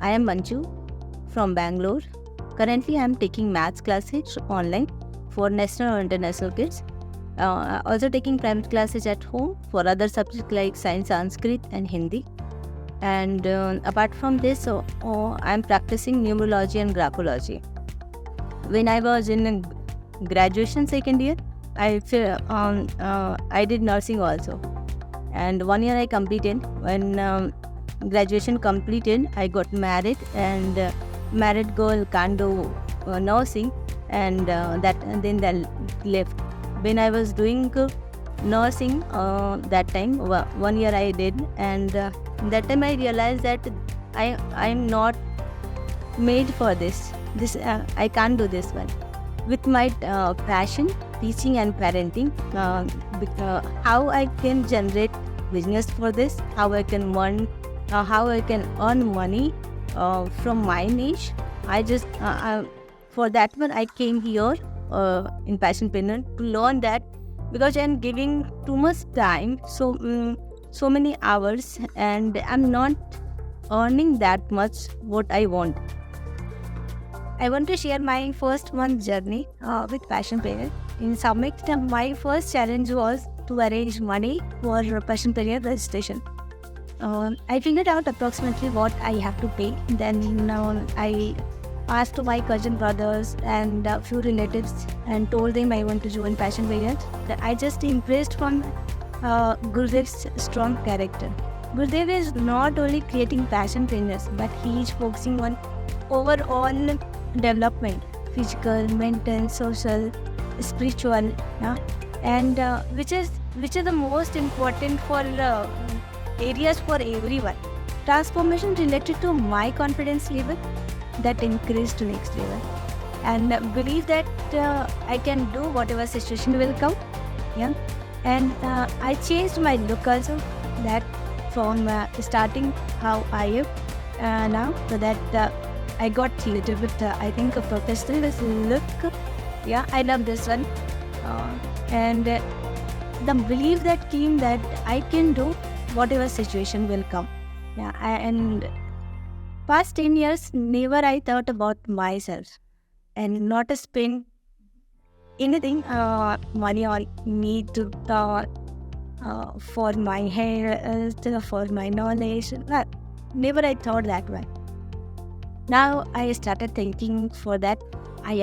I am Manju from Bangalore. Currently, I am taking maths classes online for national or international kids. Also taking private classes at home for other subjects like science, Sanskrit, and Hindi. And apart from this, I am practicing numerology and graphology. When I was in graduation second year, I did nursing also. And 1 year I completed. When graduation completed, I got married, and married girl can't do nursing, and then they left. When I was doing nursing that time, 1 year I did, and that time I realized that I'm not made for this. I can't do this one. With my passion, teaching and parenting, how I can generate business for this, how I can earn money from my niche. For that one I came here in Passionpreneur to learn that, because I'm giving too much time, so many hours, and I'm not earning that much what I want. I want to share my first month journey with Passionpreneur. In Summit, my first challenge was to arrange money for Passionpreneur registration. I figured out approximately what I have to pay. Then I asked to my cousin brothers and a few relatives and told them I want to join Passionpreneur. I just impressed from Gurudev's strong character. Gurudev is not only creating passionpreneurs, but he is focusing on overall development, physical, mental, social, spiritual, and which is the most important for areas for everyone. Transformation related to my confidence level that increased to next level, and believe that I can do whatever situation will come. And I changed my look also, that from starting how I am now, so that I got a little bit, I think, a professional look. I love this one. And the belief that came that I can do whatever situation will come. And past 10 years, never I thought about myself and not spend anything money on me to for my hair, for my knowledge. Never I thought that way. Now I started thinking for that I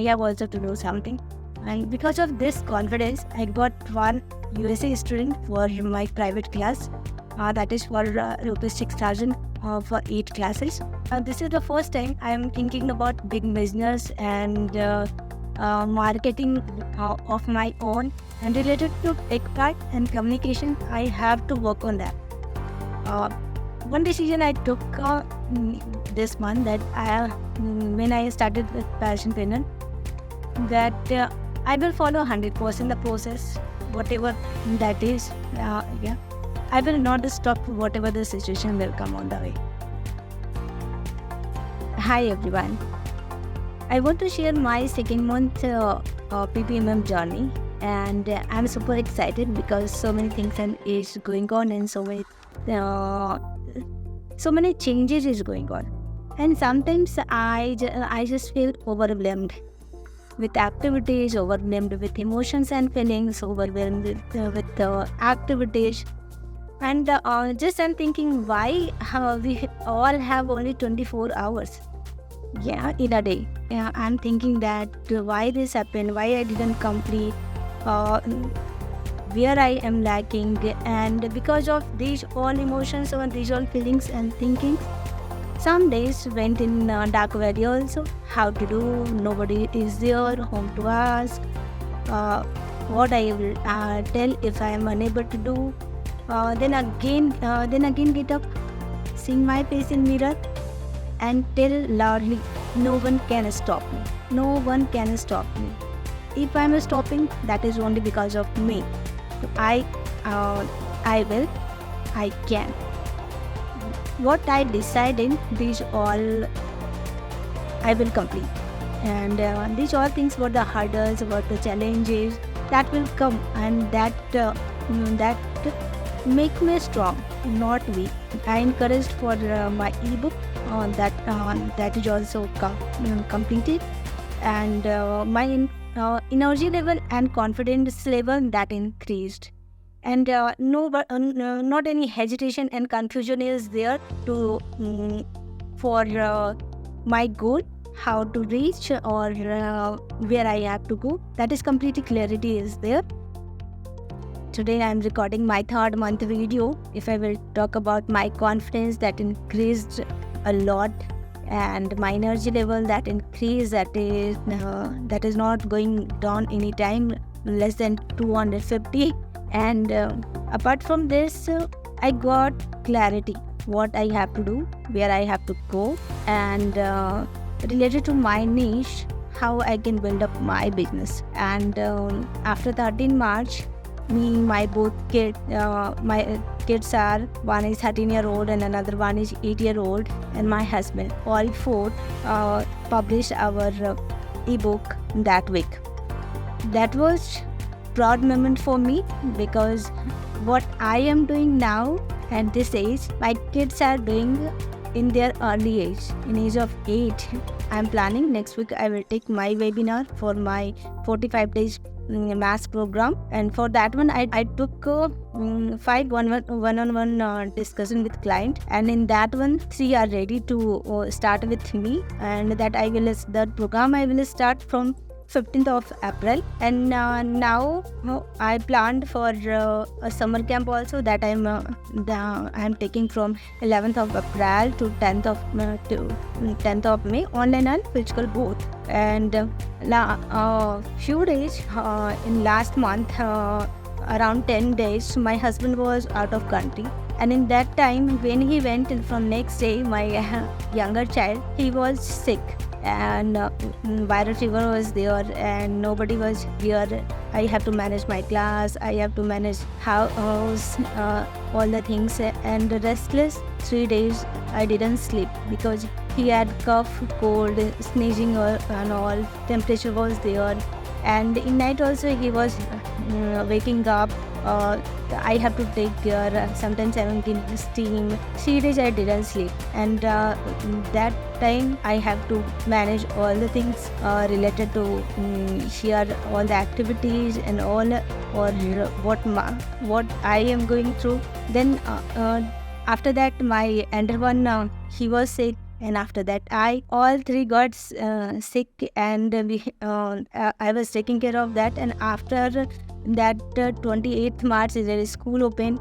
have also to do something, and because of this confidence, I got one USA student for my private class. That is for rupees 6,000 for 8 classes. This is the first time I am thinking about big business and marketing of my own, and related to tech part and communication. I have to work on that. One decision I took this month, that when I started with Passionpreneur, that I will follow 100% the process, whatever that is. I will not stop whatever the situation will come on the way. Hi everyone. I want to share my second month PPMM journey, and I'm super excited because so many things is going on, and so many changes is going on, and sometimes I just feel overwhelmed with activities, overwhelmed with emotions and feelings, overwhelmed with activities, and just I'm thinking why we all have only 24 hours in a day. I'm thinking that why this happened, why I didn't complete, where I am lacking, and because of these all emotions or these all feelings and thinking, some days went in dark valley also. How to do? Nobody is there, whom to ask, what I will tell if I am unable to do. Then again get up, seeing my face in mirror, and tell loudly, no one can stop me. No one can stop me. If I am stopping, that is only because of me. I will, I can. What I decided, these all I will complete. And these all things were the hurdles, were the challenges that will come, and that make me strong, not weak. I encouraged for my ebook that is also completed, and my energy level and confidence level that increased, and not any hesitation and confusion is there to for my goal, how to reach, or where I have to go. That is completely clarity is there. Today I am recording my third month video. If I will talk about my confidence that increased a lot, and my energy level that increased, that is not going down anytime less than 250. And apart from this, I got clarity what I have to do, where I have to go, and related to my niche, how I can build up my business. And after 13 March, my kids are, one is 13-year-old and another one is 8-year-old, and my husband, all four published our ebook that week. That was proud moment for me, because what I am doing now at this age, my kids are doing in their early age, in age of 8. I am planning next week I will take my webinar for my 45 days mass program, and for that one I took 5 one-on-one discussion with client, and in that one 3 are ready to start with me, and that program I will start from 15th of April. And now I planned for a summer camp also, that I am taking from 11th of April to 10th of May, online and physical both. And few days in last month, around 10 days, my husband was out of country, and in that time when he went, and from next day my younger child, he was sick, and viral fever was there, and nobody was here. I have to manage my class, I have to manage house, all the things, and restless 3 days I didn't sleep, because he had cough, cold, sneezing and all, temperature was there, and in night also he was waking up. I have to take care, sometimes I am giving steam. 3 days I didn't sleep, and that time I have to manage all the things related to share all the activities and all, or what I am going through. Then after that my elder one, he was sick, and after that all three got sick, and I was taking care of that. And after that 28th March is a school open,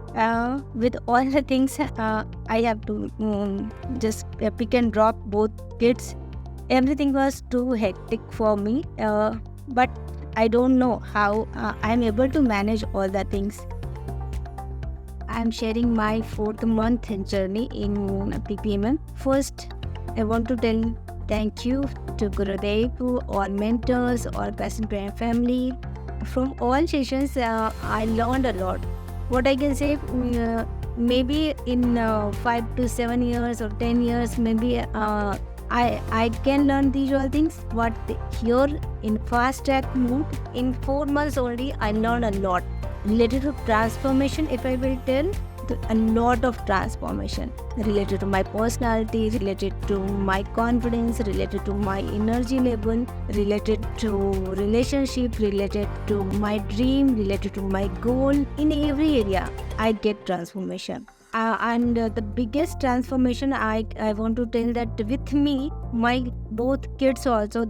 with all the things I have to just pick and drop both kids. Everything was too hectic for me, but I don't know how I'm able to manage all the things. I'm sharing my 4th month journey in PPMM. First, I want to tell thank you to Gurudev, to all mentors, all Passion Prayer family. From all sessions, I learned a lot. What I can say, maybe in 5 to 7 years or 10 years, maybe I can learn these all things. But here in fast track mode, in 4 months only, I learned a lot related to transformation. If I will tell, a lot of transformation related to my personality, related to my confidence, related to my energy level, related to relationship, related to my dream, related to my goal. In every area I get transformation, and the biggest transformation I want to tell that with me, my both kids also,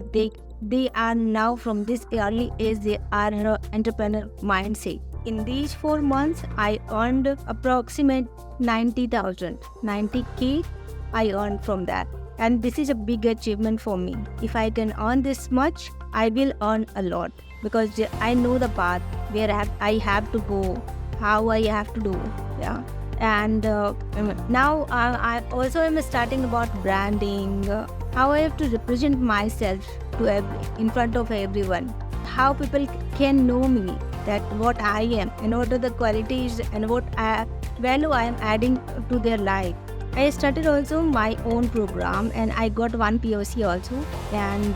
they are now from this early age, they are entrepreneur mindset. In these 4 months, I earned approximate 90K I earned from that. And this is a big achievement for me. If I can earn this much, I will earn a lot, because I know the path where I have to go, how I have to do. Yeah. And now I also am starting about branding, how I have to represent myself in front of everyone, how people can know me, that what I am and what are the qualities and what value I am adding to their life. I started also my own program, and I got one POC also, and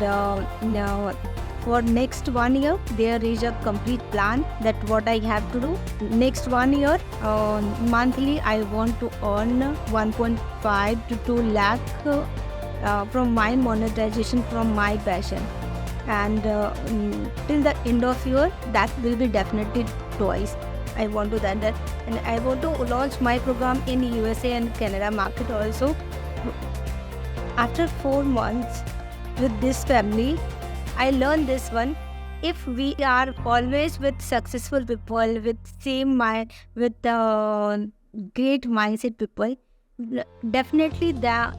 now for next 1 year there is a complete plan that what I have to do. Next 1 year, monthly I want to earn 1.5 to 2 lakh from my monetization, from my passion. And till the end of year, that will be definitely twice. I want to that, and I want to launch my program in USA and Canada market also. After 4 months with this family, I learned this one. If we are always with successful people, with same mind, with great mindset people, definitely there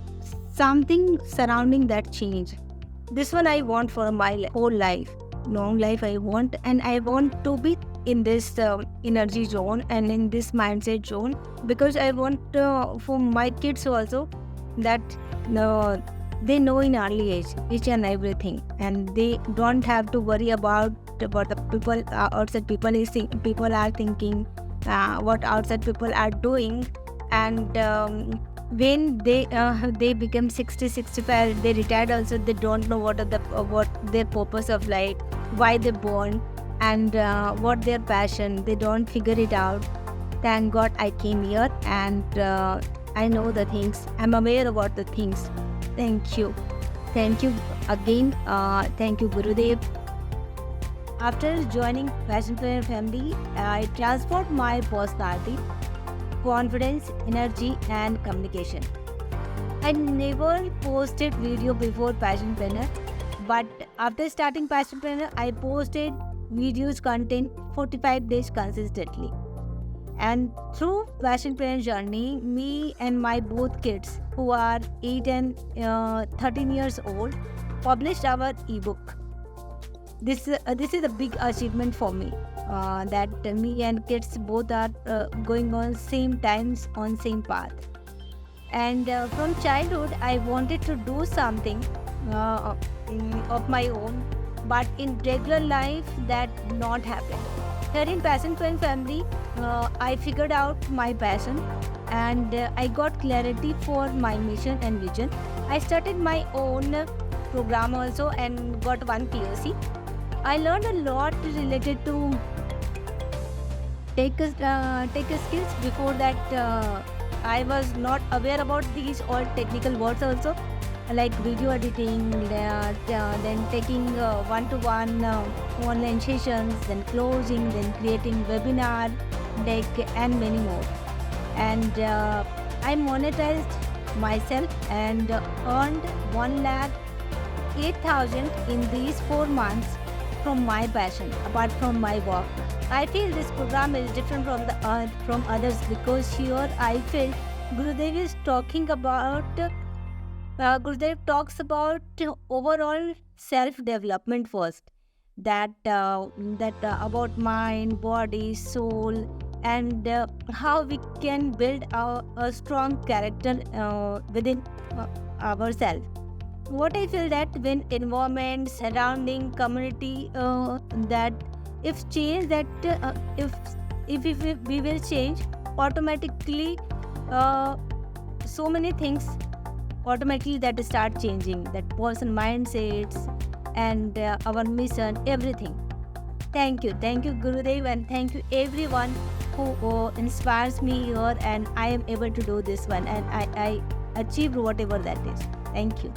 something surrounding that change. This one I want for my whole life, long life I want, and I want to be in this energy zone and in this mindset zone, because I want for my kids also that they know in early age each and everything, and they don't have to worry about the people outside people are thinking, what outside people are doing. And when they become 60, 65, they retired also, they don't know what their purpose of life, why they born, and what their passion, they don't figure it out. Thank God I came here, and I know the things, I'm aware about the things. Thank you again. Thank you, Gurudev. After joining Passionpreneur family, I transformed my personality, confidence, energy, and communication. I never posted video before Passionpreneur, but after starting Passionpreneur, I posted videos content 45 days consistently. And through Passionpreneur journey, me and my both kids, who are 8 and 13 years old, published our ebook. This is a big achievement for me, that me and kids both are going on same times on same path. And from childhood I wanted to do something of my own, but in regular life that not happen. Here in Passionpreneur family, I figured out my passion, and I got clarity for my mission and vision. I started my own program also and got one POC. I learned a lot related to tech skills. Before that, I was not aware about these all technical words also, like video editing, then taking one-to-one online sessions, then closing, then creating webinar deck, and many more. And I monetized myself and earned 1,08,000 in these 4 months from my passion, apart from my work. I feel this program is different from others, because here I feel Gurudev is talking about Gurudev talks about overall self-development first, that about mind, body, soul, and how we can build a strong character within ourselves. What I feel that when environment, surrounding, community, that if change, that if we will change automatically, so many things automatically that start changing, that person mindsets and our mission, everything. Thank you Gurudev, and thank you everyone who inspires me here, and I am able to do this one, and I achieved whatever that is. Thank you.